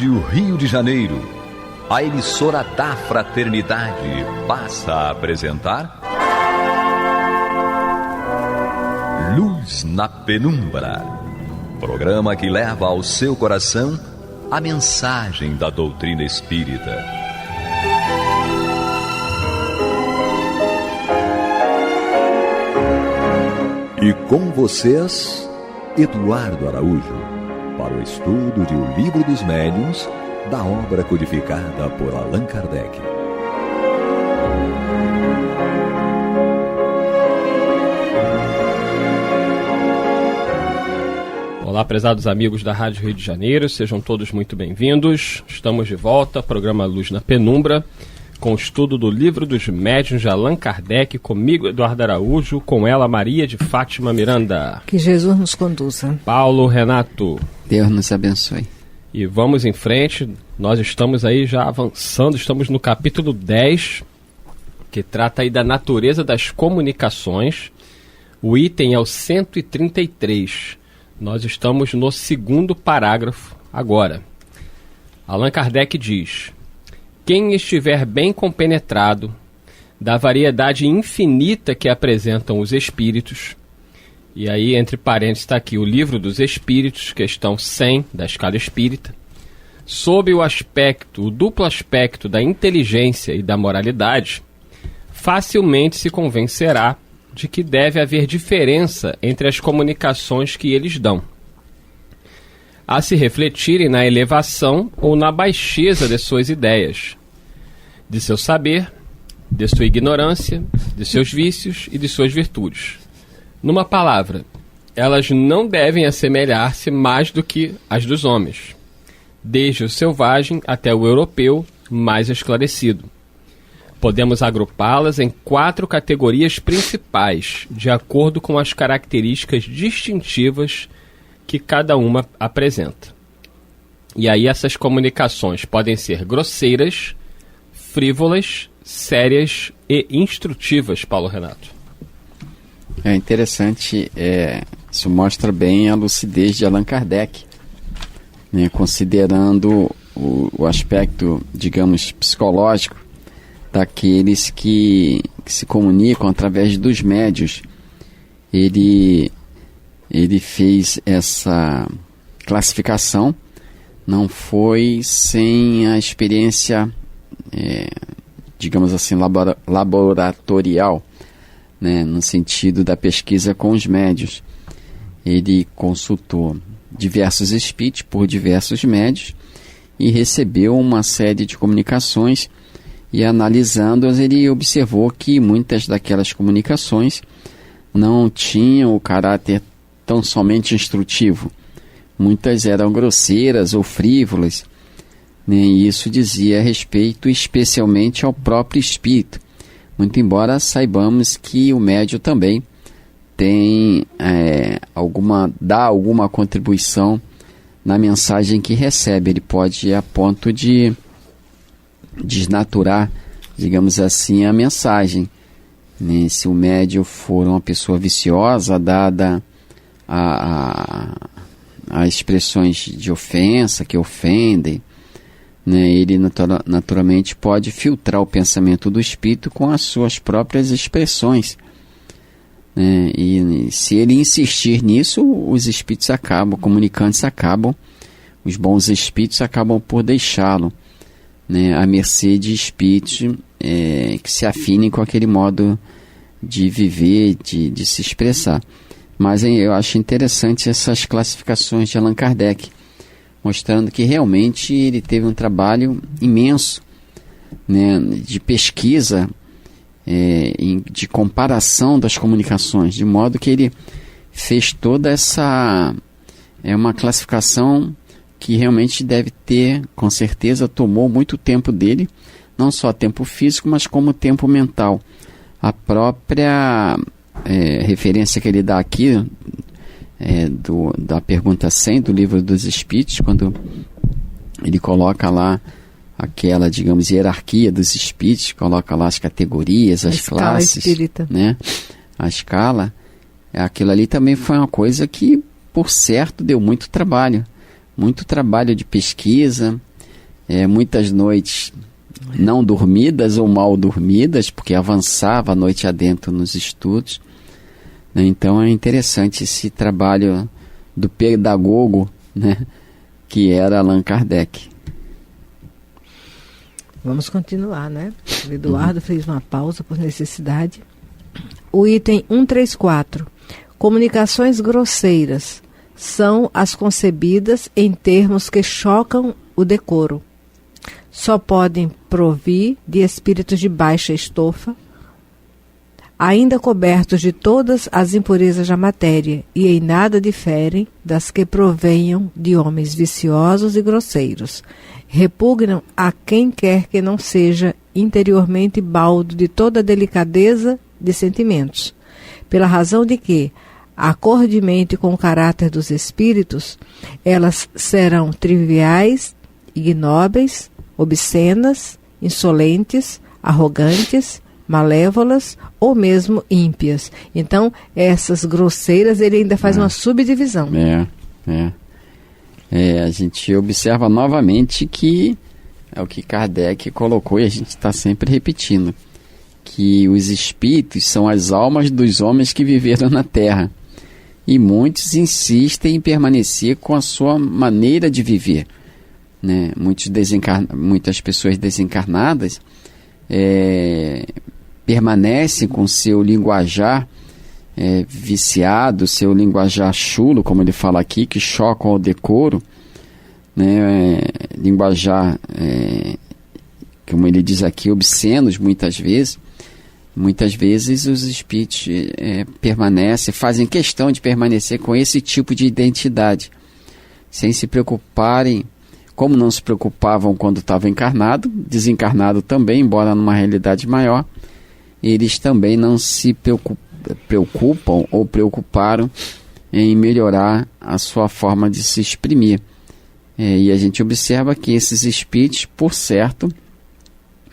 Rádio Rio de Janeiro, a emissora da Fraternidade, passa a apresentar Luz na Penumbra, programa que leva ao seu coração a mensagem da doutrina espírita. E com vocês, Eduardo Araújo, para o estudo de O Livro dos Médiuns, da obra codificada por Allan Kardec. Olá, prezados amigos da Rádio Rio de Janeiro, sejam todos muito bem-vindos. Estamos de volta, programa Luz na Penumbra, com o estudo do Livro dos Médiuns de Allan Kardec, comigo, Eduardo Araújo, com ela, Maria de Fátima Miranda. Que Jesus nos conduza. Paulo Renato. Deus nos abençoe. E vamos em frente, nós estamos aí já avançando, estamos no capítulo 10, que trata aí da natureza das comunicações. O item é o 133. Nós estamos no segundo parágrafo agora. Allan Kardec diz: quem estiver bem compenetrado da variedade infinita que apresentam os espíritos, e aí entre parênteses está aqui o Livro dos Espíritos, questão 100 da escala espírita, sob o duplo aspecto da inteligência e da moralidade, facilmente se convencerá de que deve haver diferença entre as comunicações que eles dão, a se refletirem na elevação ou na baixeza de suas ideias, de seu saber, de sua ignorância, de seus vícios e de suas virtudes. Numa palavra, elas não devem assemelhar-se mais do que as dos homens, desde o selvagem até o europeu mais esclarecido. Podemos agrupá-las em 4 categorias principais, de acordo com as características distintivas que cada uma apresenta. E aí essas comunicações podem ser grosseiras, frívolas, sérias e instrutivas, Paulo Renato. É interessante, isso mostra bem a lucidez de Allan Kardec, né, considerando o aspecto, digamos, psicológico daqueles que se comunicam através dos médiuns. Ele fez essa classificação, não foi sem a experiência, digamos assim, laboratorial, né, no sentido da pesquisa com os médiuns. Ele consultou diversos espíritos por diversos médiuns e recebeu uma série de comunicações, e analisando-as ele observou que muitas daquelas comunicações não tinham o caráter tão somente instrutivo. Muitas eram grosseiras ou frívolas, né, e isso dizia respeito especialmente ao próprio espírito. Muito embora saibamos que o médium também tem dá alguma contribuição na mensagem que recebe. Ele pode ir a ponto de desnaturar, digamos assim, a mensagem, né? Se o médium for uma pessoa viciosa, dada a expressões de ofensa, que ofendem, né, ele naturalmente pode filtrar o pensamento do espírito com as suas próprias expressões, né, e se ele insistir nisso, os espíritos comunicantes acabam, os bons espíritos acabam por deixá-lo, né, à mercê de espíritos que se afinem com aquele modo de viver, de se expressar. Mas eu acho interessante essas classificações de Allan Kardec, mostrando que realmente ele teve um trabalho imenso, né, de pesquisa, de comparação das comunicações, de modo que ele fez toda essa... uma classificação que realmente deve ter, com certeza, tomou muito tempo dele, não só tempo físico, mas como tempo mental. A própria referência que ele dá aqui, da pergunta 100 do Livro dos Espíritos, quando ele coloca lá aquela, digamos, hierarquia dos espíritos, coloca lá as categorias, as classes, espírita, né? A escala, aquilo ali também foi uma coisa que, por certo, deu muito trabalho de pesquisa, muitas noites não dormidas ou mal dormidas, porque avançava a noite adentro nos estudos, né? Então é interessante esse trabalho do pedagogo, né, que era Allan Kardec. Vamos continuar, né? O Eduardo fez uma pausa por necessidade. O item 134. Comunicações grosseiras são as concebidas em termos que chocam o decoro. Só podem provir de espíritos de baixa estofa, ainda cobertos de todas as impurezas da matéria, e em nada diferem das que provenham de homens viciosos e grosseiros. Repugnam a quem quer que não seja interiormente baldo de toda a delicadeza de sentimentos, pela razão de que, acordemente com o caráter dos espíritos, elas serão triviais, ignóbeis, obscenas, insolentes, arrogantes, malévolas ou mesmo ímpias. Então, essas grosseiras, ele ainda faz uma subdivisão. A gente observa novamente que é o que Kardec colocou, e a gente está sempre repetindo, que os espíritos são as almas dos homens que viveram na Terra. E muitos insistem em permanecer com a sua maneira de viver, né? Muitas pessoas desencarnadas permanecem com seu linguajar viciado, seu linguajar chulo, como ele fala aqui, que chocam ao decoro, né? Linguajar, como ele diz aqui, obscenos muitas vezes. Muitas vezes os espíritos fazem questão de permanecer com esse tipo de identidade, sem se preocuparem, como não se preocupavam quando estavam encarnado, desencarnado também, embora numa realidade maior, eles também não se preocupam ou preocuparam em melhorar a sua forma de se exprimir. E a gente observa que esses espíritos, por certo,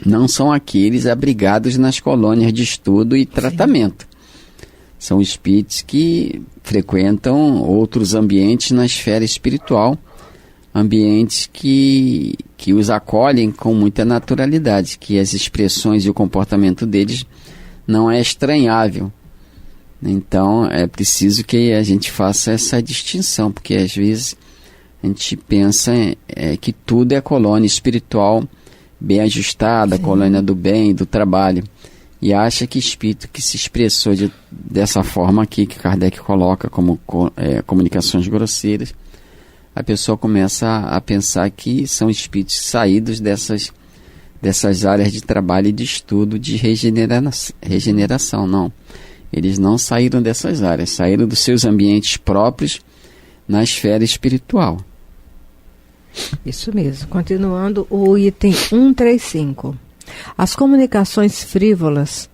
não são aqueles abrigados nas colônias de estudo e tratamento. Sim. São espíritos que frequentam outros ambientes na esfera espiritual, ambientes que os acolhem com muita naturalidade, que as expressões e o comportamento deles não é estranhável. Então é preciso que a gente faça essa distinção, porque às vezes a gente pensa que tudo é colônia espiritual bem ajustada, a colônia do bem, do trabalho, e acha que espírito que se expressou dessa forma aqui, que Kardec coloca como comunicações grosseiras, a pessoa começa a pensar que são espíritos saídos dessas áreas de trabalho e de estudo de regeneração. Não, eles não saíram dessas áreas, saíram dos seus ambientes próprios na esfera espiritual. Isso mesmo. Continuando, o item 135. As comunicações frívolas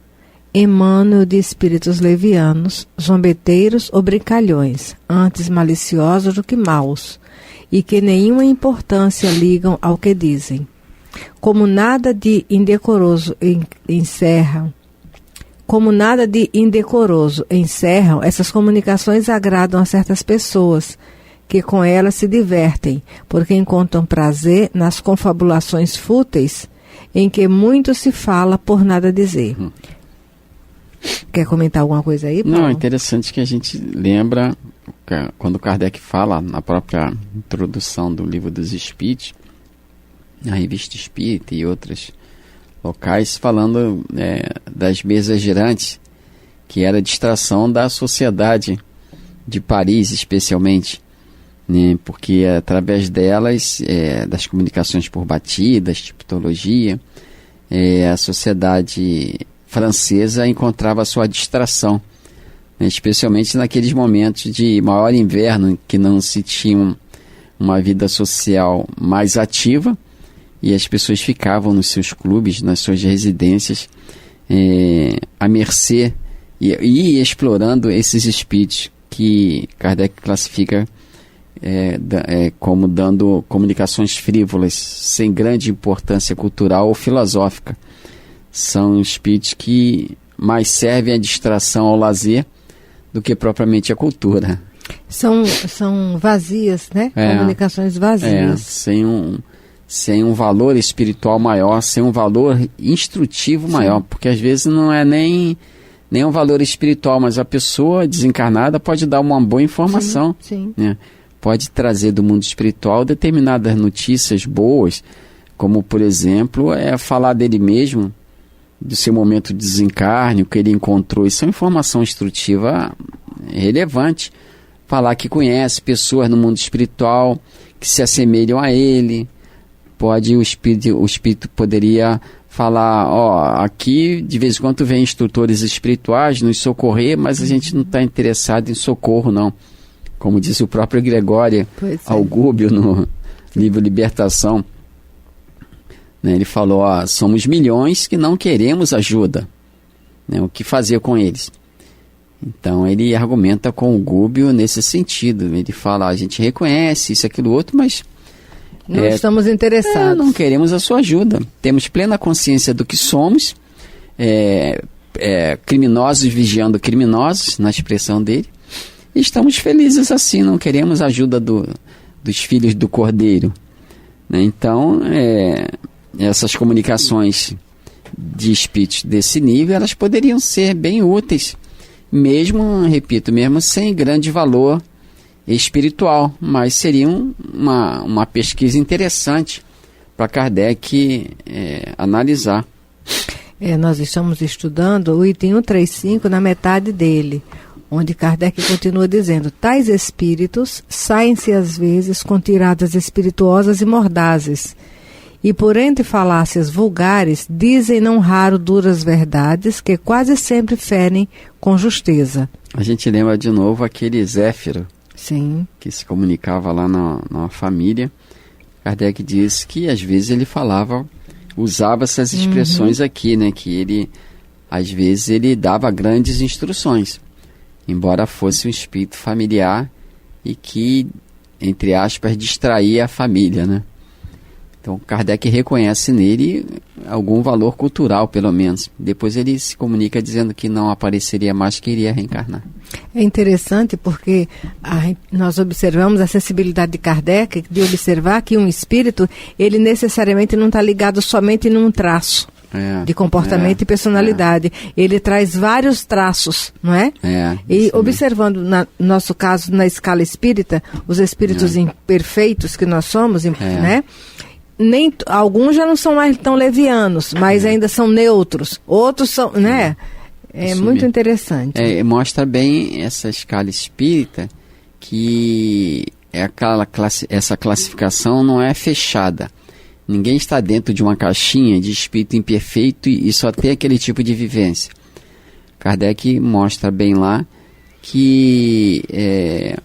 emanam de espíritos levianos, zombeteiros ou brincalhões, antes maliciosos do que maus, e que nenhuma importância ligam ao que dizem. Como nada de indecoroso encerram, essas comunicações agradam a certas pessoas, que com elas se divertem, porque encontram prazer nas confabulações fúteis, em que muito se fala por nada dizer. Quer comentar alguma coisa aí, Paulo? Não, é interessante que a gente lembra, quando Kardec fala na própria introdução do Livro dos Espíritos, na Revista Espírita e outros locais, falando das mesas girantes, que era a distração da sociedade de Paris, especialmente, né? Porque através delas, das comunicações por batidas, tipologia, a sociedade francesa encontrava sua distração, né? Especialmente naqueles momentos de maior inverno, em que não se tinha uma vida social mais ativa, e as pessoas ficavam nos seus clubes, nas suas residências, à mercê e explorando esses espíritos que Kardec classifica como dando comunicações frívolas, sem grande importância cultural ou filosófica. São espíritos que mais servem à distração, ao lazer, do que propriamente à cultura. São vazias, né? Comunicações vazias. sem um valor espiritual maior, sem um valor instrutivo maior, porque às vezes não é nem um valor espiritual, mas a pessoa desencarnada pode dar uma boa informação, né? Pode trazer do mundo espiritual determinadas notícias boas, como, por exemplo, falar dele mesmo, do seu momento de desencarne, o que ele encontrou. Isso é uma informação instrutiva relevante. Falar que conhece pessoas no mundo espiritual que se assemelham a ele. O espírito poderia falar, aqui de vez em quando vem instrutores espirituais nos socorrer, mas a gente não está interessado em socorro, não. Como disse o próprio Gregório Augúbio no livro Libertação. Né, ele falou, somos milhões que não queremos ajuda. Né, o que fazer com eles? Então ele argumenta com o Gúbio nesse sentido. Ele fala, a gente reconhece isso, aquilo, outro, mas não estamos interessados. Não queremos a sua ajuda. Temos plena consciência do que somos, criminosos vigiando criminosos, na expressão dele, e estamos felizes assim, não queremos a ajuda dos filhos do Cordeiro. Né? Então, essas comunicações de espíritos desse nível, elas poderiam ser bem úteis, mesmo sem grande valor espiritual, mas seria uma pesquisa interessante para Kardec analisar. Nós estamos estudando o item 135 na metade dele, onde Kardec continua dizendo, tais espíritos saem-se às vezes com tiradas espirituosas e mordazes, e por entre falácias vulgares dizem não raro duras verdades que quase sempre ferem com justeza. A gente lembra de novo aquele Zéfiro, sim, que se comunicava lá na família. Kardec diz que às vezes ele usava essas expressões aqui, né? Que ele, às vezes, ele dava grandes instruções, embora fosse um espírito familiar e que, entre aspas, distraía a família, né? Então Kardec reconhece nele algum valor cultural, pelo menos. Depois ele se comunica dizendo que não apareceria mais, que iria reencarnar. É interessante porque nós observamos a sensibilidade de Kardec de observar que um espírito, ele necessariamente não está ligado somente num traço de comportamento e personalidade. Ele traz vários traços, não é? E observando, no nosso caso, na escala espírita, os espíritos imperfeitos que nós somos, né? Alguns já não são mais tão levianos, mas ainda são neutros. Outros são, né? É muito mesmo. Interessante. Mostra bem essa escala espírita que essa classificação não é fechada. Ninguém está dentro de uma caixinha de espírito imperfeito e só tem aquele tipo de vivência. Kardec mostra bem lá que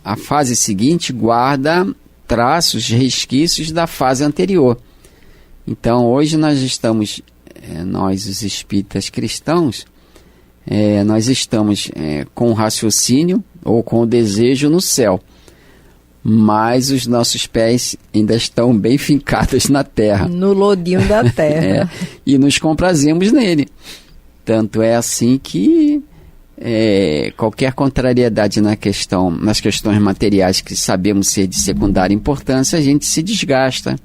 a fase seguinte guarda traços, resquícios da fase anterior. Então, hoje nós estamos, nós os espíritas cristãos, nós estamos com o raciocínio ou com o desejo no céu, mas os nossos pés ainda estão bem fincados na terra. No lodinho da terra. E nos comprazemos nele. Tanto é assim que qualquer contrariedade nas questões materiais que sabemos ser de secundária importância, a gente se desgasta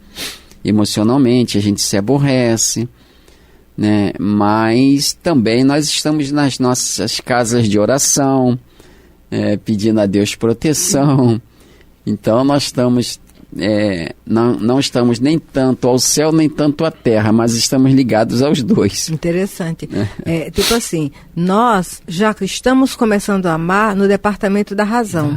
emocionalmente, a gente se aborrece, né? Mas também nós estamos nas nossas casas de oração, pedindo a Deus proteção. Então nós estamos não estamos nem tanto ao céu nem tanto à terra, mas estamos ligados aos dois. Interessante. Tipo assim, nós já estamos começando a amar no departamento da razão.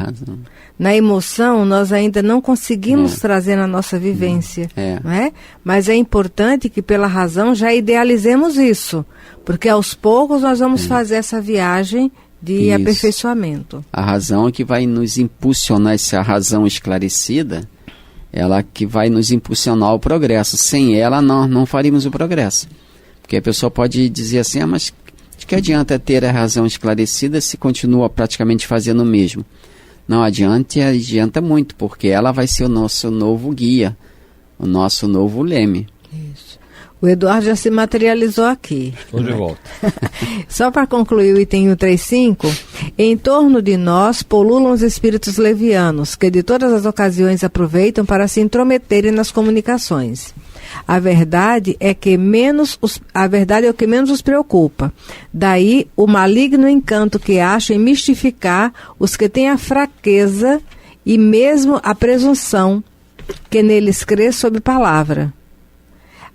Na emoção, nós ainda não conseguimos trazer na nossa vivência. Não é? Mas é importante que pela razão já idealizemos isso, porque aos poucos nós vamos fazer essa viagem de aperfeiçoamento. A razão é que vai nos impulsionar, essa razão esclarecida, ela que vai nos impulsionar ao progresso. Sem ela, não faríamos o progresso. Porque a pessoa pode dizer assim, mas de que adianta ter a razão esclarecida se continua praticamente fazendo o mesmo? Não adianta muito, porque ela vai ser o nosso novo guia, o nosso novo leme. Isso. O Eduardo já se materializou aqui. Estou de volta. Só para concluir o item 135, em torno de nós pululam os espíritos levianos, que de todas as ocasiões aproveitam para se intrometerem nas comunicações. A verdade é o que menos os preocupa. Daí o maligno encanto que acha em mistificar os que têm a fraqueza e mesmo a presunção que neles crê sob palavra.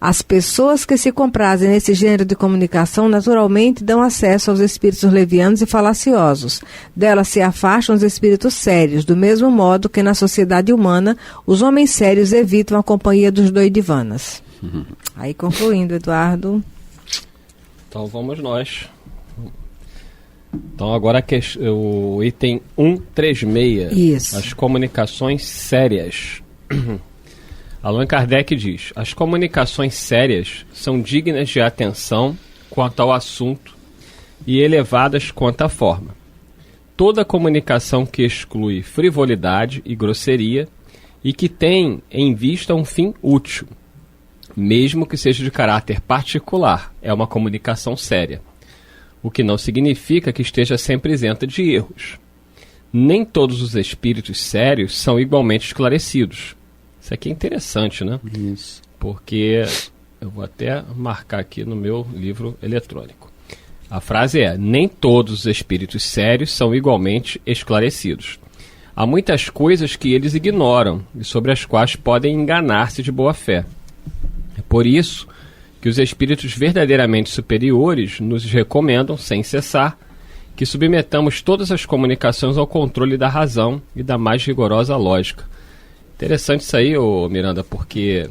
As pessoas que se comprazem nesse gênero de comunicação naturalmente dão acesso aos espíritos levianos e falaciosos. Delas se afastam os espíritos sérios, do mesmo modo que na sociedade humana os homens sérios evitam a companhia dos doidivanas. Aí concluindo, Eduardo. Então vamos nós. Então agora o item 136. Isso. As comunicações sérias. Allan Kardec diz: as comunicações sérias são dignas de atenção quanto ao assunto e elevadas quanto à forma. Toda comunicação que exclui frivolidade e grosseria e que tem em vista um fim útil, mesmo que seja de caráter particular, é uma comunicação séria, o que não significa que esteja sempre isenta de erros. Nem todos os espíritos sérios são igualmente esclarecidos. Isso aqui é interessante, né? Isso. Porque eu vou até marcar aqui no meu livro eletrônico. A frase é: nem todos os espíritos sérios são igualmente esclarecidos. Há muitas coisas que eles ignoram e sobre as quais podem enganar-se de boa fé. É por isso que os espíritos verdadeiramente superiores nos recomendam, sem cessar, que submetamos todas as comunicações ao controle da razão e da mais rigorosa lógica. Interessante isso aí, ô Miranda, porque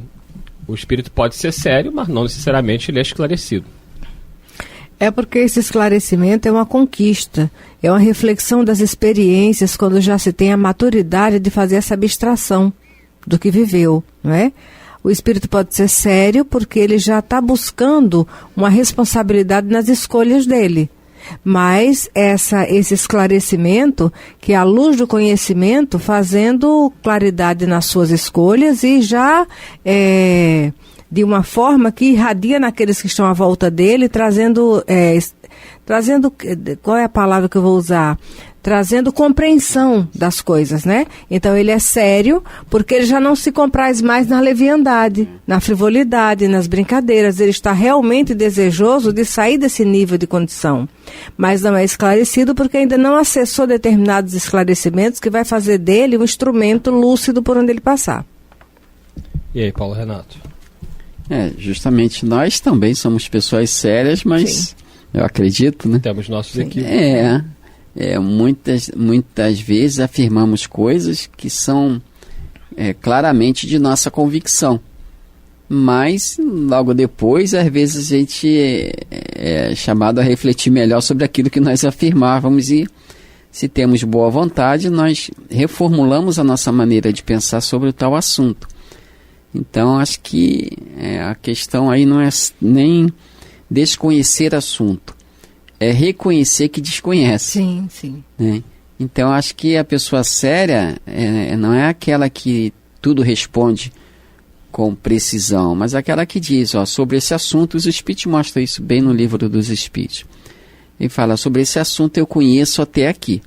o espírito pode ser sério, mas não necessariamente ele é esclarecido. É porque esse esclarecimento é uma conquista, é uma reflexão das experiências quando já se tem a maturidade de fazer essa abstração do que viveu, não é? O espírito pode ser sério porque ele já está buscando uma responsabilidade nas escolhas dele. Mas esse esclarecimento, que é a luz do conhecimento, fazendo claridade nas suas escolhas e já de uma forma que irradia naqueles que estão à volta dele, trazendo, qual é a palavra que eu vou usar? Trazendo compreensão das coisas, né? Então ele é sério porque ele já não se compraz mais na leviandade, na frivolidade, nas brincadeiras. Ele está realmente desejoso de sair desse nível de condição. Mas não é esclarecido porque ainda não acessou determinados esclarecimentos que vai fazer dele um instrumento lúcido por onde ele passar. E aí, Paulo Renato? Justamente nós também somos pessoas sérias, mas sim, eu acredito, né? Temos nossos equívocos. Muitas vezes afirmamos coisas que são claramente de nossa convicção, mas logo depois, às vezes, a gente é chamado a refletir melhor sobre aquilo que nós afirmávamos e, se temos boa vontade, nós reformulamos a nossa maneira de pensar sobre o tal assunto. Então, acho que a questão aí não é nem desconhecer assunto, é reconhecer que desconhece. Sim, sim. Né? Então, acho que a pessoa séria não é aquela que tudo responde com precisão, mas aquela que diz, sobre esse assunto, os Espíritos mostram isso bem no livro dos Espíritos. Ele fala, sobre esse assunto eu conheço até aqui.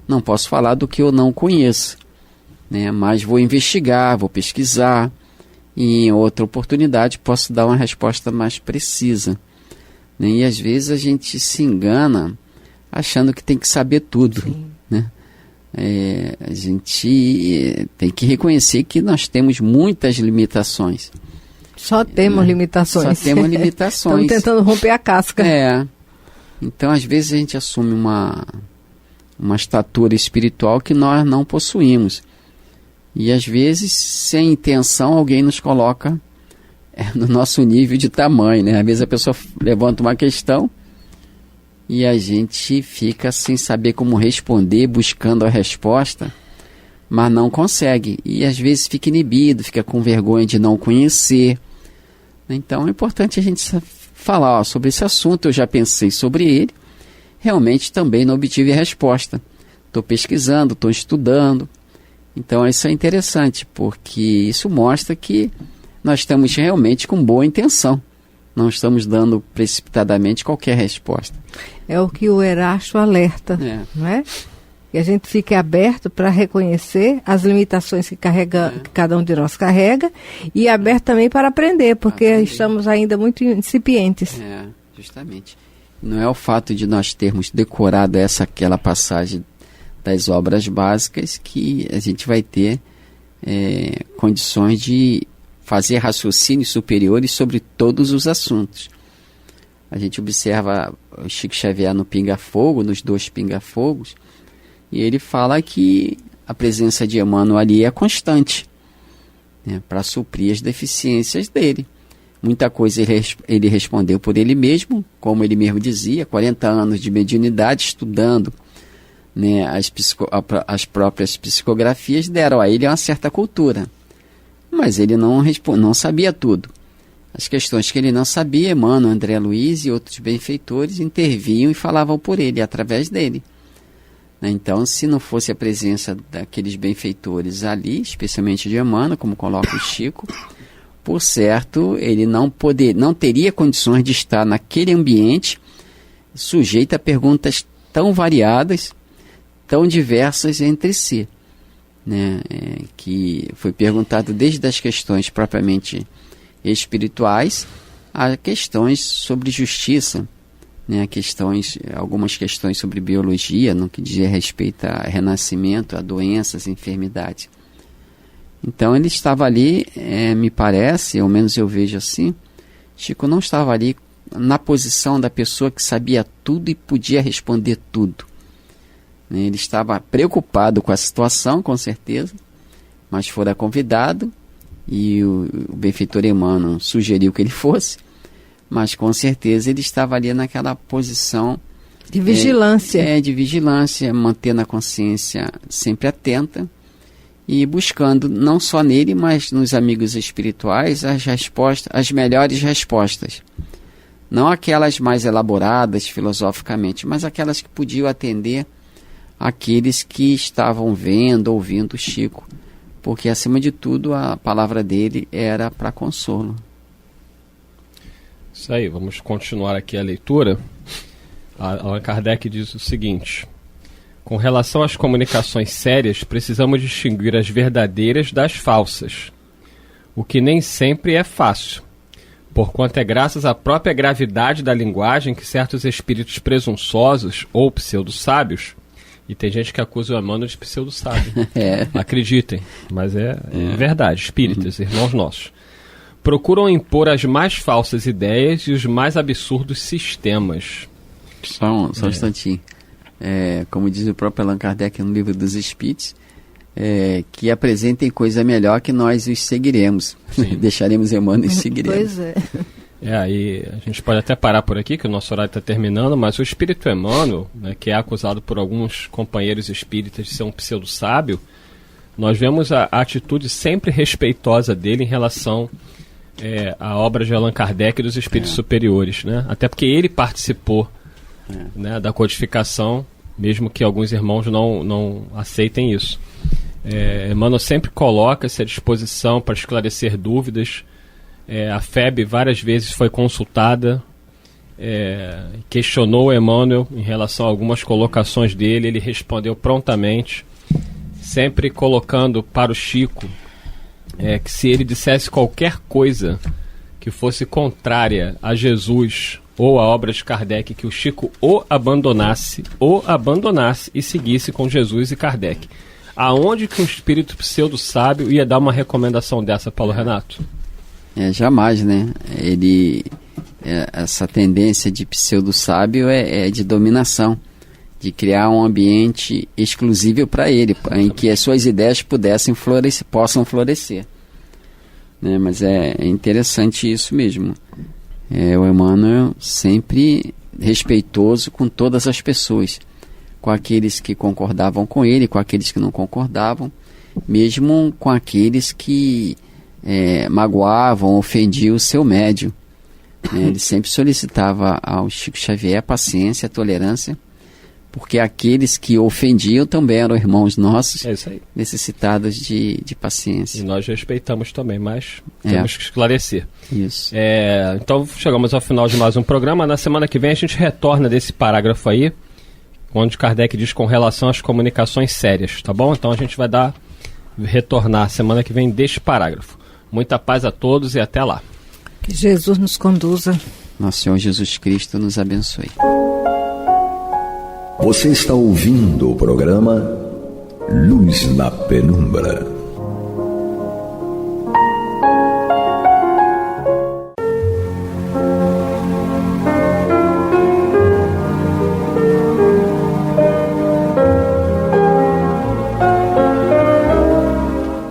Não posso falar do que eu não conheço, né? Mas vou investigar, vou pesquisar, e em outra oportunidade posso dar uma resposta mais precisa. E às vezes a gente se engana achando que tem que saber tudo, né? A gente tem que reconhecer que nós temos muitas limitações. Só temos limitações. Só temos limitações. Estamos tentando romper a casca. Então, às vezes, a gente assume uma estatura espiritual que nós não possuímos. E, às vezes, sem intenção, alguém nos coloca no nosso nível de tamanho, né? Às vezes a pessoa levanta uma questão e a gente fica sem saber como responder, buscando a resposta, mas não consegue. E às vezes fica inibido, fica com vergonha de não conhecer. Então é importante a gente falar sobre esse assunto. Eu já pensei sobre ele, realmente também não obtive a resposta. Estou pesquisando, estou estudando. Então isso é interessante, porque isso mostra que nós estamos realmente com boa intenção. Não estamos dando precipitadamente qualquer resposta. É o que o Erasto alerta, não é? que a gente fique aberto para reconhecer as limitações que cada um de nós carrega e aberto também para aprender, porque estamos ainda muito incipientes. Justamente. Não é o fato de nós termos decorado aquela passagem das obras básicas que a gente vai ter condições de fazer raciocínios superiores sobre todos os assuntos. A gente observa o Chico Xavier no Pinga Fogo, nos 2 Pinga Fogos, e ele fala que a presença de Emmanuel ali é constante, né, para suprir as deficiências dele. Muita coisa ele respondeu por ele mesmo, como ele mesmo dizia, 40 anos de mediunidade estudando, né, as próprias psicografias deram a ele uma certa cultura, mas ele não sabia tudo. As questões que ele não sabia, Emmanuel, André Luiz e outros benfeitores intervinham e falavam por ele, através dele. Então, se não fosse a presença daqueles benfeitores ali, especialmente de Emmanuel, como coloca o Chico, por certo, ele não teria condições de estar naquele ambiente sujeito a perguntas tão variadas, tão diversas entre si, né? Que foi perguntado desde as questões propriamente espirituais a questões sobre justiça, né? Algumas questões sobre biologia, no que diz respeito a renascimento, a doenças, enfermidades. Então ele estava ali, me parece, ao menos eu vejo assim, Chico não estava ali na posição da pessoa que sabia tudo e podia responder tudo. Ele estava preocupado com a situação, com certeza, mas fora convidado e o benfeitor Emmanuel sugeriu que ele fosse, mas com certeza ele estava ali naquela posição de vigilância. De vigilância, mantendo a consciência sempre atenta e buscando, não só nele, mas nos amigos espirituais, as melhores respostas. Não aquelas mais elaboradas filosoficamente, mas aquelas que podiam atender aqueles que estavam vendo, ouvindo Chico, porque acima de tudo a palavra dele era para consolo. Isso aí, vamos continuar aqui a leitura. Allan Kardec diz o seguinte: com relação às comunicações sérias, precisamos distinguir as verdadeiras das falsas, o que nem sempre é fácil, porquanto é graças à própria gravidade da linguagem que certos espíritos presunçosos ou pseudo-sábios, e tem gente que acusa o Emmanuel de pseudo-sábio, acreditem, mas é verdade, espíritas, irmãos nossos, procuram impor as mais falsas ideias e os mais absurdos sistemas. Só um instantinho. Como diz o próprio Allan Kardec no Livro dos Espíritos, que apresentem coisa melhor que nós os seguiremos. Deixaremos Emmanuel e seguiremos. Pois é. Aí a gente pode até parar por aqui, que o nosso horário está terminando, mas o espírito Emmanuel, né, que é acusado por alguns companheiros espíritas de ser um pseudo-sábio, nós vemos a atitude sempre respeitosa dele em relação à obra de Allan Kardec e dos espíritos superiores, né? Até porque ele participou né, da codificação, mesmo que alguns irmãos não aceitem isso. Emmanuel sempre coloca-se à disposição para esclarecer dúvidas. A FEB várias vezes foi consultada, questionou Emmanuel em relação a algumas colocações dele, ele respondeu prontamente, sempre colocando para o Chico que se ele dissesse qualquer coisa que fosse contrária a Jesus ou a obra de Kardec, que o Chico o abandonasse e seguisse com Jesus e Kardec. Aonde que um espírito pseudo-sábio ia dar uma recomendação dessa, Paulo Renato? Jamais, né? Essa tendência de pseudo-sábio é de dominação, de criar um ambiente exclusivo para ele, em que as suas ideias possam florescer. Né? Mas é interessante isso mesmo. O Emmanuel sempre respeitoso com todas as pessoas, com aqueles que concordavam com ele, com aqueles que não concordavam, mesmo com aqueles que magoavam, ofendiam o seu médium. Ele sempre solicitava ao Chico Xavier a paciência, a tolerância, porque aqueles que ofendiam também eram irmãos nossos, necessitados de paciência. E nós respeitamos também, mas temos que esclarecer. Isso. Então chegamos ao final de mais um programa. Na semana que vem a gente retorna desse parágrafo aí, onde Kardec diz com relação às comunicações sérias, tá bom? Então a gente vai retornar semana que vem deste parágrafo. Muita paz a todos e até lá. Que Jesus nos conduza. Nosso Senhor Jesus Cristo nos abençoe. Você está ouvindo o programa Luz na Penumbra.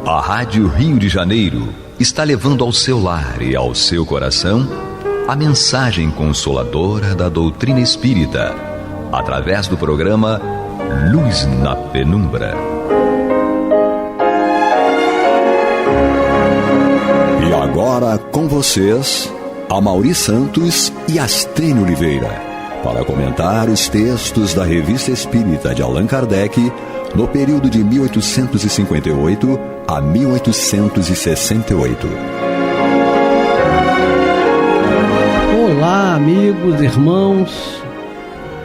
A Rádio Rio de Janeiro está levando ao seu lar e ao seu coração a mensagem consoladora da doutrina espírita, através do programa Luz na Penumbra. E agora com vocês, Amaury Santos e Astrênio Oliveira, para comentar os textos da Revista Espírita de Allan Kardec no período de 1858 a 1868. Olá, amigos, irmãos.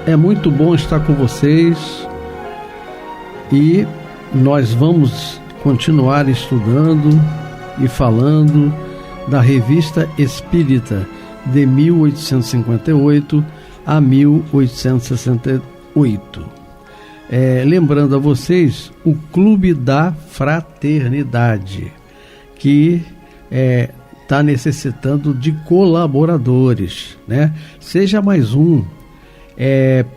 É muito bom estar com vocês e nós vamos continuar estudando e falando da Revista Espírita de 1858 a 1868. Lembrando a vocês o Clube da Fraternidade, que está necessitando de colaboradores, né? Seja mais um.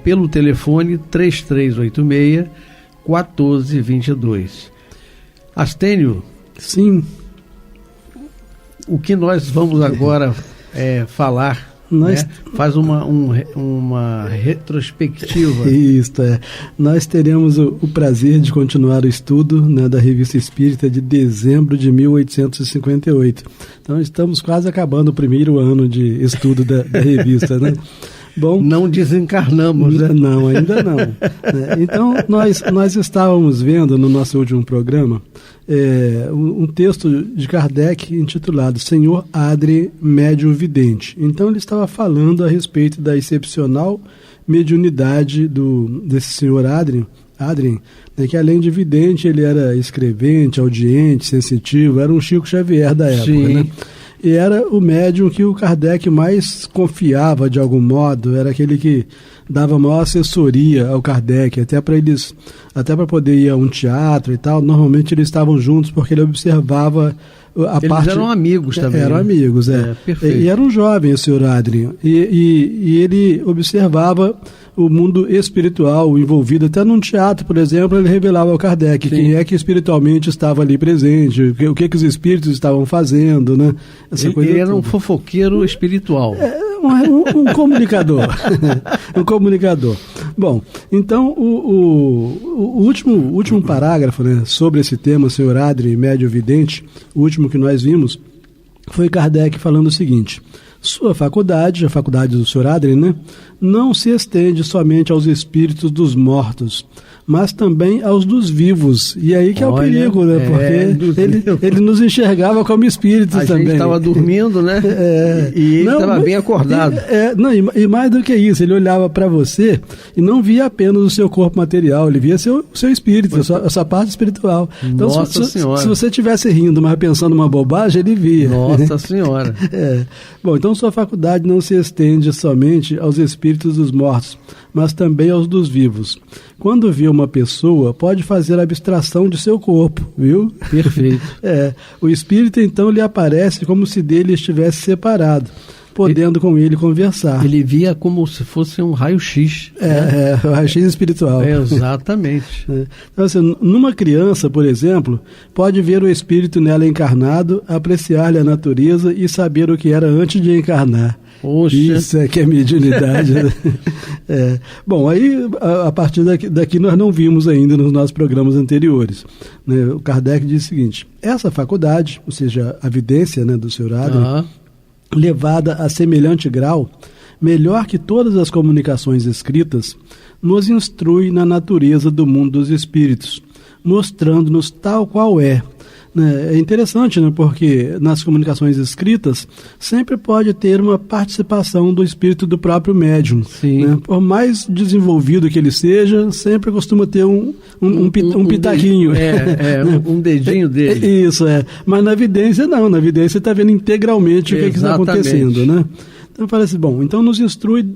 Pelo telefone 3386-1422. Astênio, sim, o que nós vamos agora falar? Nós, né? Faz uma retrospectiva. Isso, nós teremos o prazer de continuar o estudo, né, da Revista Espírita de dezembro de 1858. Então estamos quase acabando o primeiro ano de estudo da revista, né? Bom, não desencarnamos, né? Não, ainda não. Então, nós estávamos vendo no nosso último programa um texto de Kardec intitulado Senhor Adrien, Médium Vidente. Então, ele estava falando a respeito da excepcional mediunidade desse senhor Adrien, né, que além de vidente, ele era escrevente, audiente, sensitivo, era um Chico Xavier da época, sim, né? E era o médium que o Kardec mais confiava de algum modo, era aquele que dava maior assessoria ao Kardec, até para poder ir a um teatro e tal. Normalmente eles estavam juntos porque ele observava eles eram amigos também. Eram amigos, perfeito. E era um jovem, o senhor Adrien. E ele observava o mundo espiritual envolvido. Até num teatro, por exemplo, ele revelava ao Kardec, sim, quem é que espiritualmente estava ali presente, o que os espíritos estavam fazendo, né? Ele era um fofoqueiro espiritual. Um comunicador. Um comunicador. Bom, então o último parágrafo, né, sobre esse tema, senhor Adrien, médium vidente, o último que nós vimos, foi Kardec falando o seguinte: sua faculdade, a faculdade do senhor Adrien, né, não se estende somente aos espíritos dos mortos, mas também aos dos vivos. E aí que é o perigo, né? Porque ele nos enxergava como espíritos também. A gente estava dormindo, né? E ele estava bem acordado. E mais do que isso, ele olhava para você e não via apenas o seu corpo material, ele via seu espírito, a sua parte espiritual. Então, Nossa Senhora. Se você estivesse rindo, mas pensando uma bobagem, ele via. Nossa Senhora. Bom, então sua faculdade não se estende somente aos espíritos dos mortos, mas também aos dos vivos. Quando vê uma pessoa, pode fazer abstração de seu corpo, viu? Perfeito. O espírito então lhe aparece como se dele estivesse separado, podendo com ele conversar. Ele via como se fosse um raio-x. O raio-x espiritual. Exatamente. Então, assim, numa criança, por exemplo, pode ver o espírito nela encarnado, apreciar-lhe a natureza e saber o que era antes de encarnar. Poxa. Isso é que é mediunidade. Né? Bom, aí a partir daqui nós não vimos ainda nos nossos programas anteriores. Né? O Kardec diz o seguinte: essa faculdade, ou seja, a vidência, né, do senhor Adrien, levada a semelhante grau, melhor que todas as comunicações escritas, nos instrui na natureza do mundo dos espíritos, mostrando-nos tal qual é, É interessante, né, porque nas comunicações escritas sempre pode ter uma participação do espírito do próprio médium. Né? Por mais desenvolvido que ele seja, sempre costuma ter um pitaquinho. Um dedinho dele. Isso, Mas na evidência não, na evidência está vendo integralmente o que está acontecendo. Né? Então parece, então nos instrui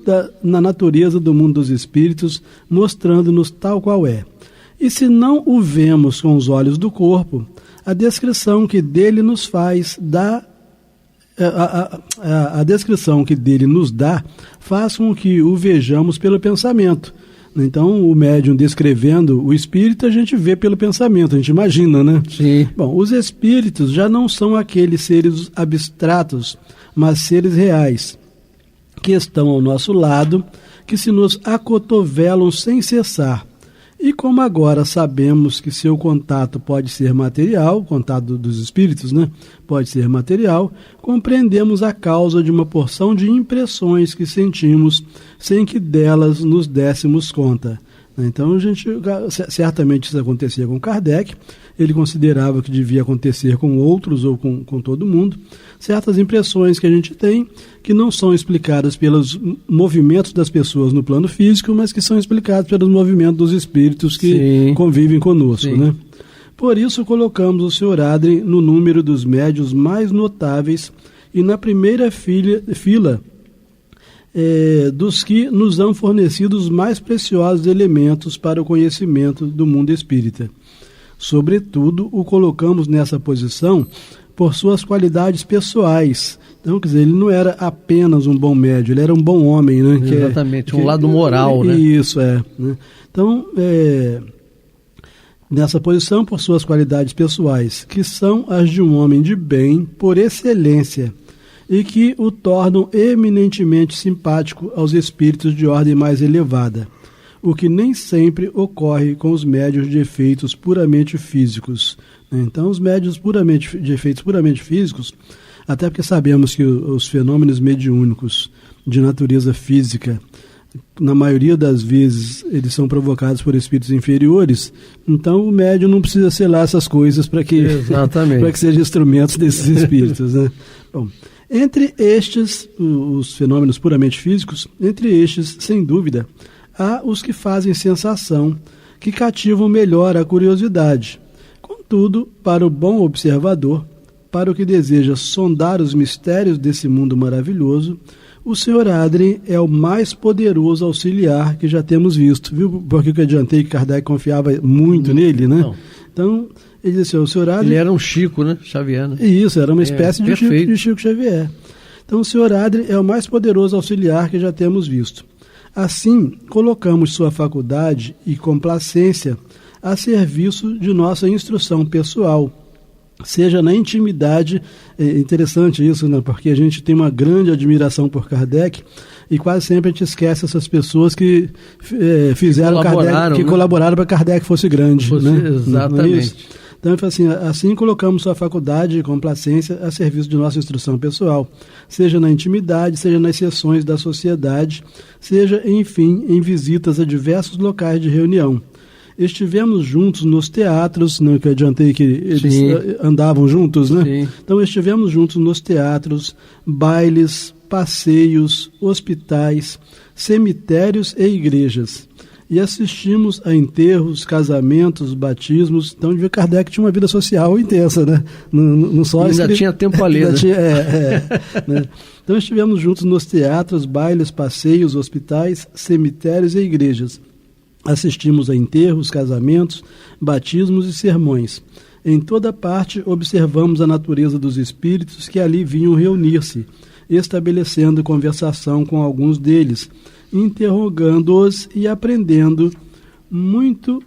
na natureza do mundo dos espíritos, mostrando-nos tal qual é. E se não o vemos com os olhos do corpo, a descrição que dele nos faz a descrição que dele nos dá faz com que o vejamos pelo pensamento. Então, o médium descrevendo o espírito, a gente vê pelo pensamento, a gente imagina, né? Sim. Bom, os espíritos já não são aqueles seres abstratos, mas seres reais, que estão ao nosso lado, que se nos acotovelam sem cessar. E como agora sabemos que seu contato pode ser material, o contato dos espíritos, né, pode ser material, compreendemos a causa de uma porção de impressões que sentimos sem que delas nos dessemos conta. Então, certamente isso acontecia com Kardec, ele considerava que devia acontecer com outros ou com todo mundo. Certas impressões que a gente tem que não são explicadas pelos movimentos das pessoas no plano físico, mas que são explicadas pelos movimentos dos espíritos que convivem conosco. Né? Por isso, colocamos o Sr. Adrien no número dos médiuns mais notáveis e na primeira fila dos que nos han fornecido os mais preciosos elementos para o conhecimento do mundo espírita. Sobretudo, o colocamos nessa posição por suas qualidades pessoais. Então, quer dizer, ele não era apenas um bom médium, ele era um bom homem, né? Exatamente, um lado moral, né? Isso, né? Então, nessa posição, por suas qualidades pessoais, que são as de um homem de bem por excelência, e que o tornam eminentemente simpático aos espíritos de ordem mais elevada, o que nem sempre ocorre com os médiuns de efeitos puramente físicos. Então, os médiuns de efeitos puramente físicos, até porque sabemos que os fenômenos mediúnicos de natureza física, na maioria das vezes, eles são provocados por espíritos inferiores, então o médium não precisa ser lá essas coisas para que sejam instrumentos desses espíritos. Né? Bom, entre estes, os fenômenos puramente físicos, entre estes, sem dúvida, há os que fazem sensação, que cativam melhor a curiosidade. Contudo, para o bom observador, para o que deseja sondar os mistérios desse mundo maravilhoso, o Sr. Adrien é o mais poderoso auxiliar que já temos visto. Viu porque eu adiantei que Kardec confiava muito nele, né? Não. Então, ele disse, o Sr. Adrien... Ele era um Chico, né? Xavier, né? Isso, era uma espécie de Chico Xavier. Então, o Sr. Adrien é o mais poderoso auxiliar que já temos visto. Assim, colocamos sua faculdade e complacência a serviço de nossa instrução pessoal, seja na intimidade. É interessante isso, né? Porque a gente tem uma grande admiração por Kardec e quase sempre a gente esquece essas pessoas que fizeram Kardec, que colaboraram para que Kardec fosse grande. Né? Exatamente. Então, assim colocamos sua faculdade e complacência a serviço de nossa instrução pessoal, seja na intimidade, seja nas sessões da sociedade, seja, enfim, em visitas a diversos locais de reunião. Estivemos juntos nos teatros, né, que eu adiantei que eles andavam juntos, né? Sim. Então, estivemos juntos nos teatros, bailes, passeios, hospitais, cemitérios e igrejas. E assistimos a enterros, casamentos, batismos. Então, Kardec tinha uma vida social intensa, né? Não só ainda tinha tempo a ler, né? Então, estivemos juntos nos teatros, bailes, passeios, hospitais, cemitérios e igrejas. Assistimos a enterros, casamentos, batismos e sermões. Em toda parte observamos a natureza dos espíritos que ali vinham reunir-se, estabelecendo conversação com alguns deles, interrogando-os e aprendendo muitas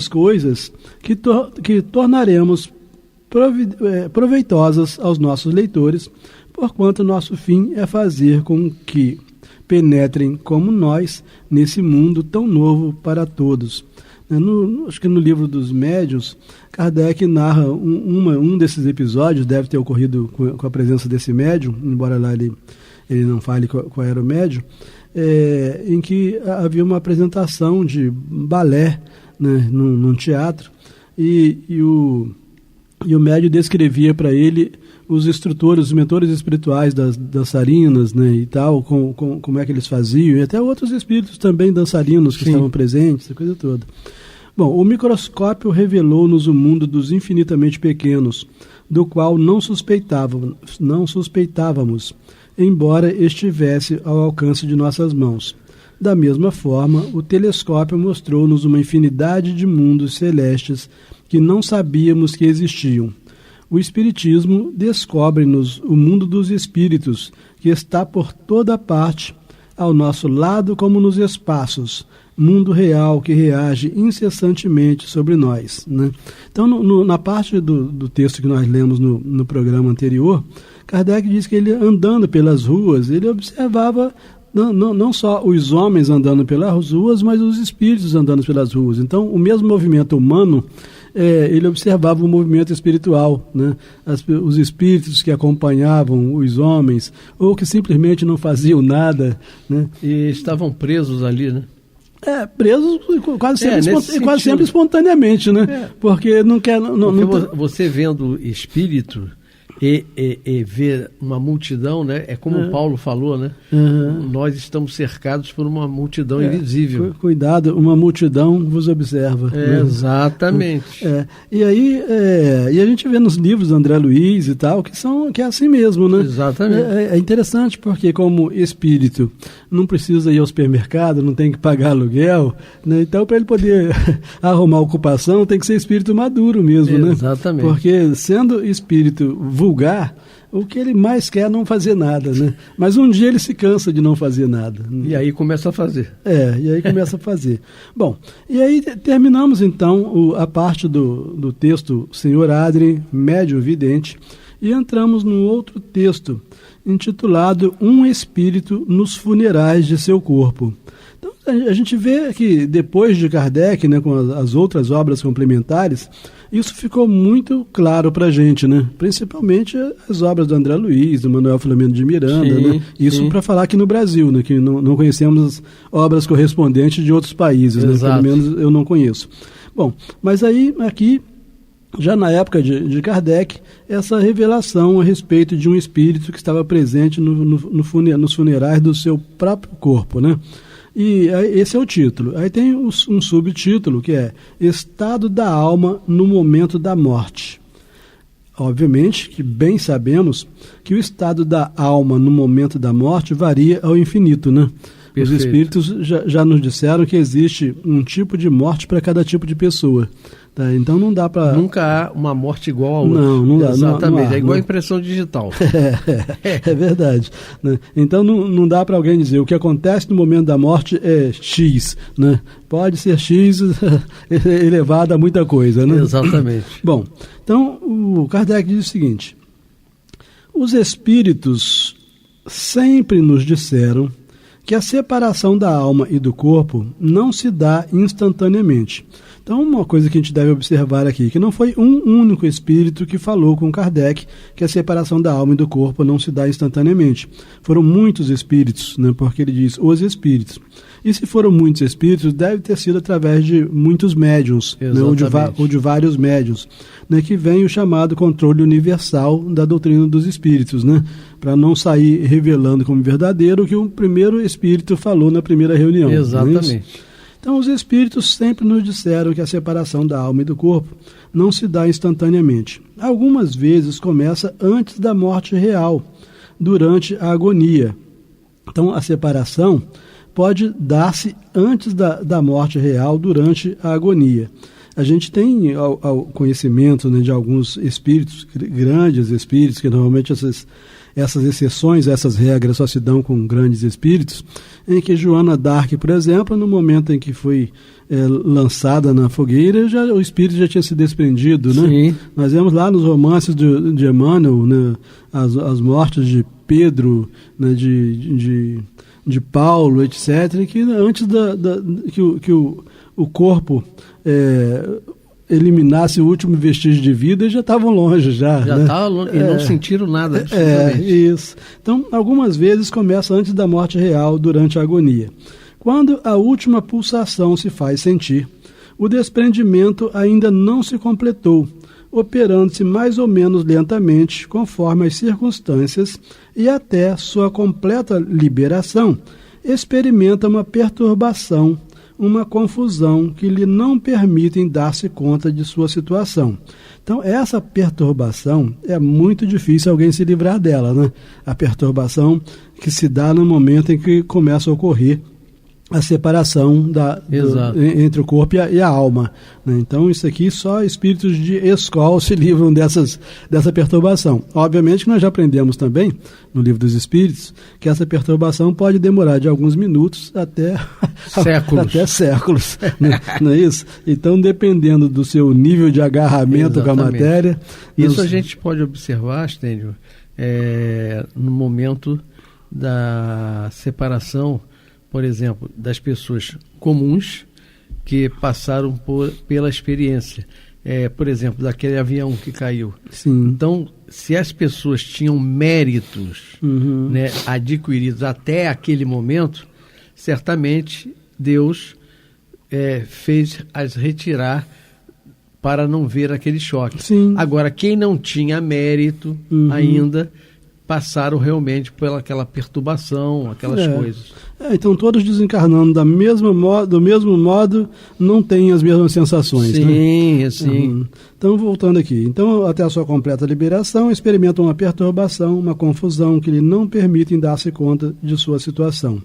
coisas que tornaremos proveitosas aos nossos leitores, porquanto nosso fim é fazer com que penetrem como nós nesse mundo tão novo para todos. Acho que no livro dos médiuns, Kardec narra um desses episódios, deve ter ocorrido com a presença desse médium, embora lá ele não fale qual era o médium, em que havia uma apresentação de balé, né, num teatro, e o médium descrevia para ele os instrutores, os mentores espirituais das dançarinas, né, e tal, como é que eles faziam, e até outros espíritos também dançarinos que estavam presentes, essa coisa toda. Bom, o microscópio revelou-nos o mundo dos infinitamente pequenos, do qual não suspeitávamos, embora estivesse ao alcance de nossas mãos. Da mesma forma, o telescópio mostrou-nos uma infinidade de mundos celestes que não sabíamos que existiam. O Espiritismo descobre-nos o mundo dos espíritos, que está por toda parte, ao nosso lado como nos espaços, mundo real que reage incessantemente sobre nós, né? Então, na parte do texto que nós lemos no programa anterior, Kardec diz que ele, andando pelas ruas, ele observava não só os homens andando pelas ruas, mas os espíritos andando pelas ruas. Então, o mesmo movimento humano, ele observava o movimento espiritual, né? Os espíritos que acompanhavam os homens, ou que simplesmente não faziam nada, né? E estavam presos ali, né? Presos quase sempre espontaneamente, né? Porque não quer... Você vendo espírito... E ver uma multidão, né? É como o Paulo falou, né? Nós estamos cercados por uma multidão invisível. Cuidado, uma multidão vos observa. Né? Exatamente. E aí, e a gente vê nos livros do André Luiz e tal, que é assim mesmo, né? Exatamente. É interessante porque, como espírito, não precisa ir ao supermercado, não tem que pagar aluguel, né? Então, para ele poder arrumar ocupação, tem que ser espírito maduro mesmo, né? Exatamente. Porque, sendo espírito vulgar, o que ele mais quer é não fazer nada, né? Mas um dia ele se cansa de não fazer nada. E aí começa a fazer. Bom, e aí terminamos então a parte do texto Senhor Adrien, Médium Vidente, e entramos num outro texto intitulado Um Espírito nos Funerais de Seu Corpo. Então a gente vê que depois de Kardec, né, com as outras obras complementares, isso ficou muito claro para a gente, né? Principalmente as obras do André Luiz, do Manuel Filomeno de Miranda, né? Isso para falar aqui no Brasil, né? Que não conhecemos obras correspondentes de outros países, né? Pelo menos eu não conheço. Bom, mas aí aqui, já na época de Kardec, essa revelação a respeito de um espírito que estava presente nos funerais do seu próprio corpo, né? E esse é o título. Aí tem um subtítulo que é Estado da Alma no Momento da Morte. Obviamente que bem sabemos que o estado da alma no momento da morte varia ao infinito, né? Perfeito. Os espíritos já nos disseram que existe um tipo de morte para cada tipo de pessoa. Tá? Então não dá para... Nunca há uma morte igual a outra. Não dá. Exatamente, não há, é igual a impressão digital. É verdade. Né? Então não dá para alguém dizer o que acontece no momento da morte é X. Né? Pode ser X elevado a muita coisa. Né? Exatamente. Bom, então o Kardec diz o seguinte: os espíritos sempre nos disseram que a separação da alma e do corpo não se dá instantaneamente. Então, uma coisa que a gente deve observar aqui, que não foi um único espírito que falou com Kardec que a separação da alma e do corpo não se dá instantaneamente. Foram muitos espíritos, né, porque ele diz os espíritos. E se foram muitos espíritos, deve ter sido através de muitos médiuns, né, ou de vários médiuns, né, que vem o chamado controle universal da doutrina dos espíritos, né, para não sair revelando como verdadeiro o que o primeiro espírito falou na primeira reunião. Exatamente. Então, os espíritos sempre nos disseram que a separação da alma e do corpo não se dá instantaneamente. Algumas vezes começa antes da morte real, durante a agonia. Então, a separação pode dar-se antes da morte real, durante a agonia. A gente tem ao conhecimento, né, de alguns espíritos, grandes espíritos, que normalmente essas exceções, essas regras só se dão com grandes espíritos, em que Joana d'Arc, por exemplo, no momento em que foi lançada na fogueira, o espírito já tinha se desprendido, né? Sim. Nós vemos lá nos romances de Emmanuel, né, as mortes de Pedro, né, de Paulo, etc., que antes que o corpo eliminasse o último vestígio de vida, já estavam longe já estavam longe, e não sentiram nada. Isso. Então, algumas vezes começa antes da morte real, durante a agonia. Quando a última pulsação se faz sentir, o desprendimento ainda não se completou, operando-se mais ou menos lentamente, conforme as circunstâncias, e até sua completa liberação, experimenta uma perturbação, uma confusão que lhe não permitem dar-se conta de sua situação. Então, essa perturbação é muito difícil alguém se livrar dela, né? A perturbação que se dá no momento em que começa a ocorrer a separação entre o corpo e a alma, né? Então, isso aqui só espíritos de escola se livram dessa perturbação. Obviamente que nós já aprendemos também, no Livro dos Espíritos, que essa perturbação pode demorar de alguns minutos até séculos, né? Não é isso? Então, dependendo do seu nível de agarramento com a matéria... Isso a gente pode observar, Stêndio, no momento da separação, por exemplo, das pessoas comuns que passaram pela experiência. Por exemplo, daquele avião que caiu. Sim. Então, se as pessoas tinham méritos, né, adquiridos até aquele momento, certamente Deus fez-as retirar para não ver aquele choque. Sim. Agora, quem não tinha mérito ainda, passaram realmente pelaquela perturbação, aquelas coisas. Então, todos desencarnando do mesmo modo, não têm as mesmas sensações. Sim, né? Sim. Então, voltando aqui. Então, até a sua completa liberação, experimentam uma perturbação, uma confusão que lhe não permitem dar-se conta de sua situação.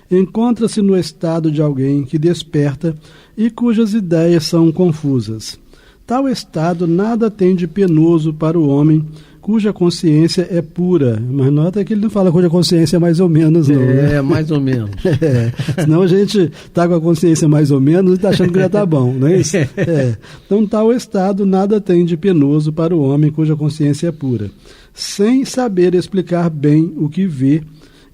Encontra-se no estado de alguém que desperta e cujas ideias são confusas. Tal estado nada tem de penoso para o homem cuja consciência é pura. Mas nota que ele não fala cuja consciência é mais ou menos, não. Mais ou menos. Senão a gente está com a consciência mais ou menos e está achando que já está bom, não é isso? Então, tal estado nada tem de penoso para o homem cuja consciência é pura. Sem saber explicar bem o que vê,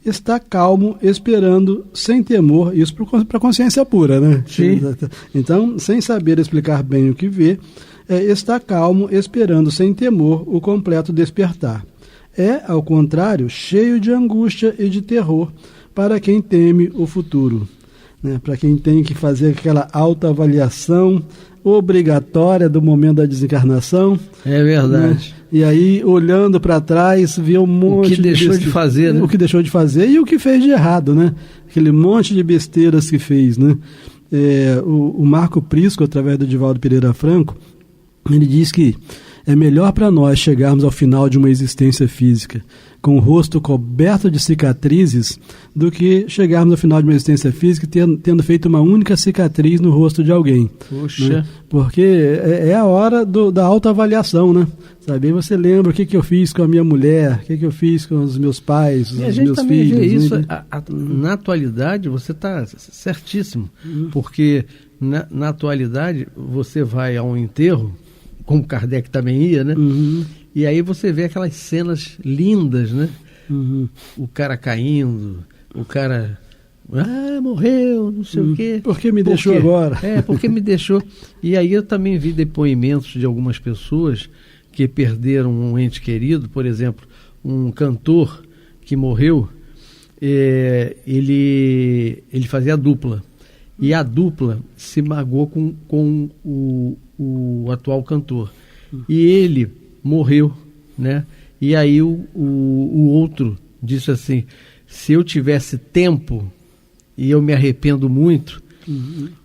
está calmo, esperando, sem temor, isso para a consciência pura, né? Sim. Então, sem saber explicar bem o que vê, está calmo, esperando sem temor o completo despertar. Ao contrário, cheio de angústia e de terror para quem teme o futuro, né? Para quem tem que fazer aquela autoavaliação obrigatória do momento da desencarnação. É verdade. Né? E aí, olhando para trás, vê um monte o que deixou de fazer, né? O que deixou de fazer e o que fez de errado, né? Aquele monte de besteiras que fez, né? O Marco Prisco, através do Divaldo Pereira Franco, ele diz que é melhor para nós chegarmos ao final de uma existência física com o rosto coberto de cicatrizes do que chegarmos ao final de uma existência física tendo feito uma única cicatriz no rosto de alguém. Puxa. Né? Porque é a hora da autoavaliação, né? Sabe? Aí você lembra o que eu fiz com a minha mulher, o que eu fiz com os meus pais, os meus filhos. E a gente também vê isso. Na atualidade, você está certíssimo. Porque na atualidade, você vai a um enterro, como Kardec também ia, né? E aí você vê aquelas cenas lindas, né? O cara caindo, o cara... morreu, não sei o quê. Por que me deixou agora? Porque me deixou. E aí eu também vi depoimentos de algumas pessoas que perderam um ente querido. Por exemplo, um cantor que morreu, ele fazia dupla. E a dupla se magoou com o atual cantor. E ele morreu, né? E aí o outro disse assim: se eu tivesse tempo, e eu me arrependo muito,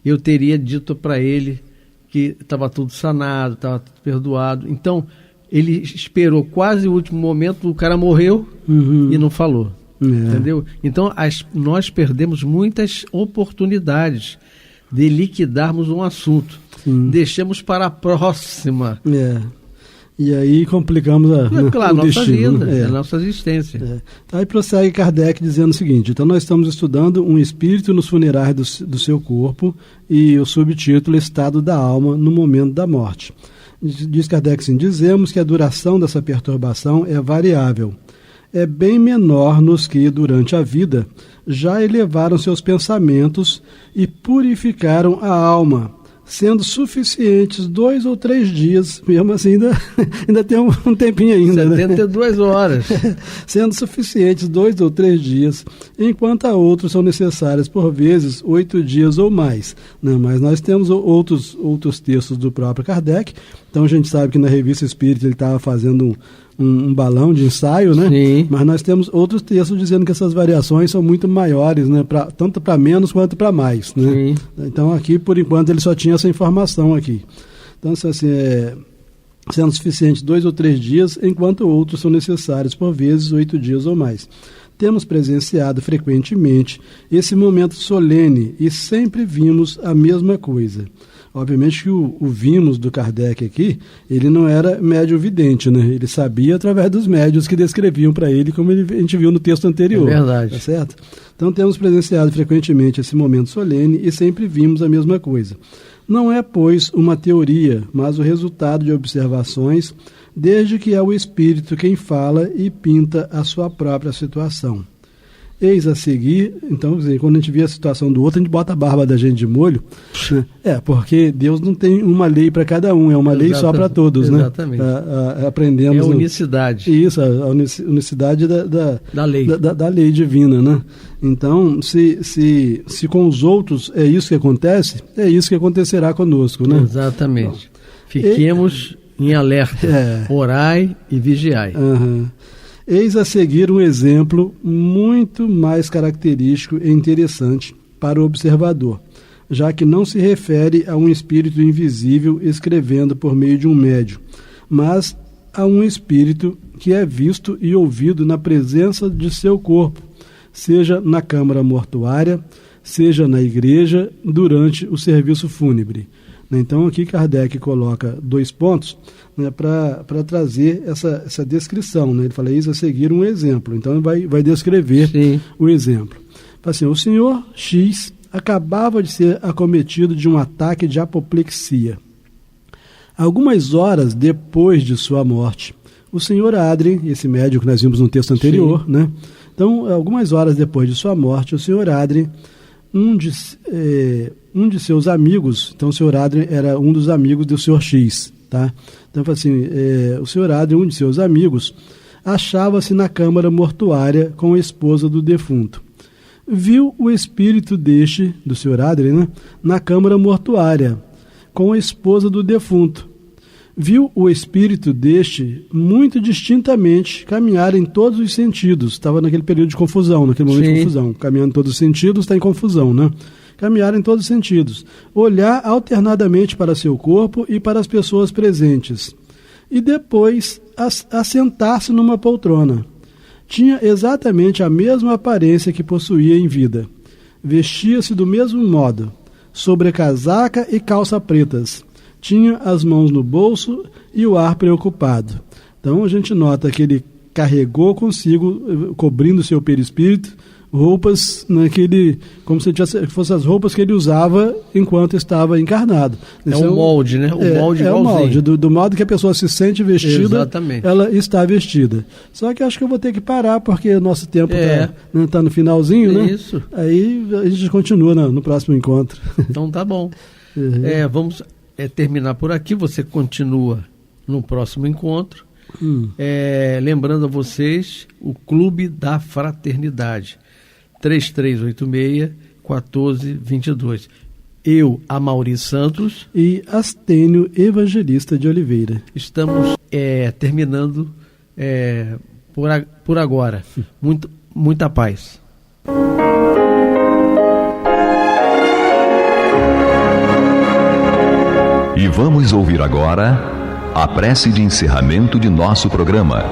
eu teria dito para ele que estava tudo sanado, estava tudo perdoado. Então, ele esperou quase o último momento, o cara morreu e não falou. Entendeu? Então, nós perdemos muitas oportunidades de liquidarmos um assunto. Deixamos para a próxima. E aí complicamos o nossa destino, vida, a nossa existência. Aí prossegue Kardec dizendo o seguinte: então nós estamos estudando um espírito nos funerais do seu corpo e o subtítulo Estado da Alma no momento da morte. Diz Kardec assim: dizemos que a duração dessa perturbação é variável. É bem menor nos que, durante a vida, já elevaram seus pensamentos e purificaram a alma, sendo suficientes 2 ou 3 dias, mesmo assim ainda tem um tempinho ainda, 72 horas. Sendo suficientes 2 ou 3 dias, enquanto a outros são necessárias, por vezes, 8 dias ou mais. Não, mas nós temos outros textos do próprio Kardec. Então a gente sabe que na Revista Espírita ele estava fazendo um balão de ensaio, né? Sim. Mas nós temos outros textos dizendo que essas variações são muito maiores, né? Tanto para menos quanto para mais, né? Sim. Então aqui, por enquanto, ele só tinha essa informação aqui. Então, assim, sendo suficiente 2 ou 3 dias, enquanto outros são necessários, por vezes, 8 dias ou mais. Temos presenciado frequentemente esse momento solene e sempre vimos a mesma coisa. Obviamente que o vimos do Kardec aqui, ele não era médium vidente, né? Ele sabia através dos médiuns que descreviam para ele, como a gente viu no texto anterior. É verdade. Tá certo? Então temos presenciado frequentemente esse momento solene e sempre vimos a mesma coisa. Não é, pois, uma teoria, mas o resultado de observações, desde que é o espírito quem fala e pinta a sua própria situação. Eis a seguir, então, quando a gente vê a situação do outro, a gente bota a barba da gente de molho, né? Porque Deus não tem uma lei para cada um, é uma lei só para todos, exatamente. Né? Aprendemos... É a unicidade. Isso, a unicidade da lei. Da lei divina, né? Então, se com os outros é isso que acontece, é isso que acontecerá conosco, né? Exatamente. Fiquemos em alerta, orai e vigiai. Eis a seguir um exemplo muito mais característico e interessante para o observador, já que não se refere a um espírito invisível escrevendo por meio de um médium, mas a um espírito que é visto e ouvido na presença de seu corpo, seja na câmara mortuária, seja na igreja, durante o serviço fúnebre. Então aqui Kardec coloca 2 pontos, né, para trazer essa descrição, né? Ele fala, eis a seguir um exemplo. Então ele vai descrever o exemplo. Assim, o senhor X acabava de ser acometido de um ataque de apoplexia. Algumas horas depois de sua morte, o senhor Adrien, esse médium que nós vimos no texto anterior, né? Então, algumas horas depois de sua morte, o senhor Adrien, um de seus amigos, então o senhor Adrien era um dos amigos do senhor X, tá? Então, assim, o senhor Adrien, um de seus amigos, achava-se na câmara mortuária com a esposa do defunto. Viu o espírito do senhor Adrien, né, na câmara mortuária com a esposa do defunto. Viu o espírito muito distintamente caminhar em todos os sentidos. Estava naquele período de confusão, naquele momento de confusão. Caminhando em todos os sentidos, está em confusão, né? Caminhar em todos os sentidos. Olhar alternadamente para seu corpo e para as pessoas presentes. E depois assentar-se numa poltrona. Tinha exatamente a mesma aparência que possuía em vida. Vestia-se do mesmo modo, sobrecasaca e calça pretas. Tinha as mãos no bolso e o ar preocupado. Então a gente nota que ele carregou consigo, cobrindo seu perispírito, roupas como se fossem as roupas que ele usava enquanto estava encarnado. É um molde, né? O molde é o molde, do modo que a pessoa se sente vestida, exatamente, ela está vestida. Só que acho que eu vou ter que parar, porque o nosso tempo está no finalzinho, né? Isso. Aí a gente continua no próximo encontro. Então tá bom. Vamos terminar por aqui, você continua no próximo encontro. Lembrando a vocês, o Clube da Fraternidade, 3386-1422. Eu, Amaury Santos e Astênio Evangelista de Oliveira. Estamos terminando por agora. Muita paz. E vamos ouvir agora a prece de encerramento de nosso programa,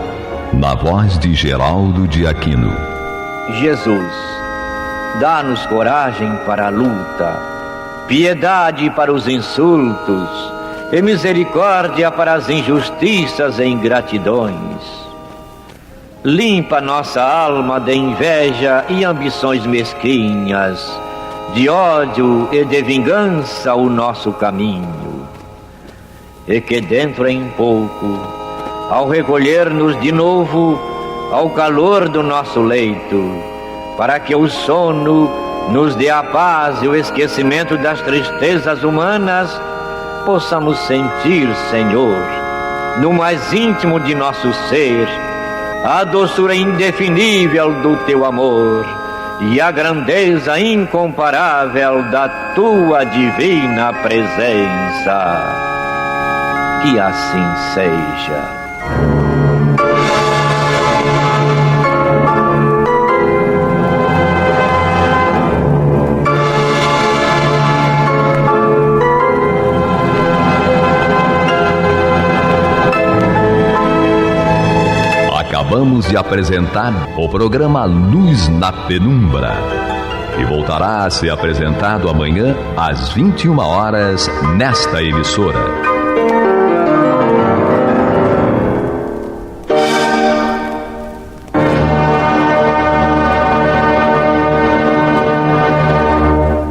na voz de Geraldo de Aquino. Jesus, dá-nos coragem para a luta, piedade para os insultos e misericórdia para as injustiças e ingratidões. Limpa nossa alma de inveja e ambições mesquinhas, de ódio e de vingança o nosso caminho. E que dentro em pouco, ao recolher-nos de novo ao calor do nosso leito, para que o sono nos dê a paz e o esquecimento das tristezas humanas, possamos sentir, Senhor, no mais íntimo de nosso ser, a doçura indefinível do Teu amor e a grandeza incomparável da Tua divina presença. Que assim seja. Acabamos de apresentar o programa Luz na Penumbra, que voltará a ser apresentado amanhã às 21 horas nesta emissora.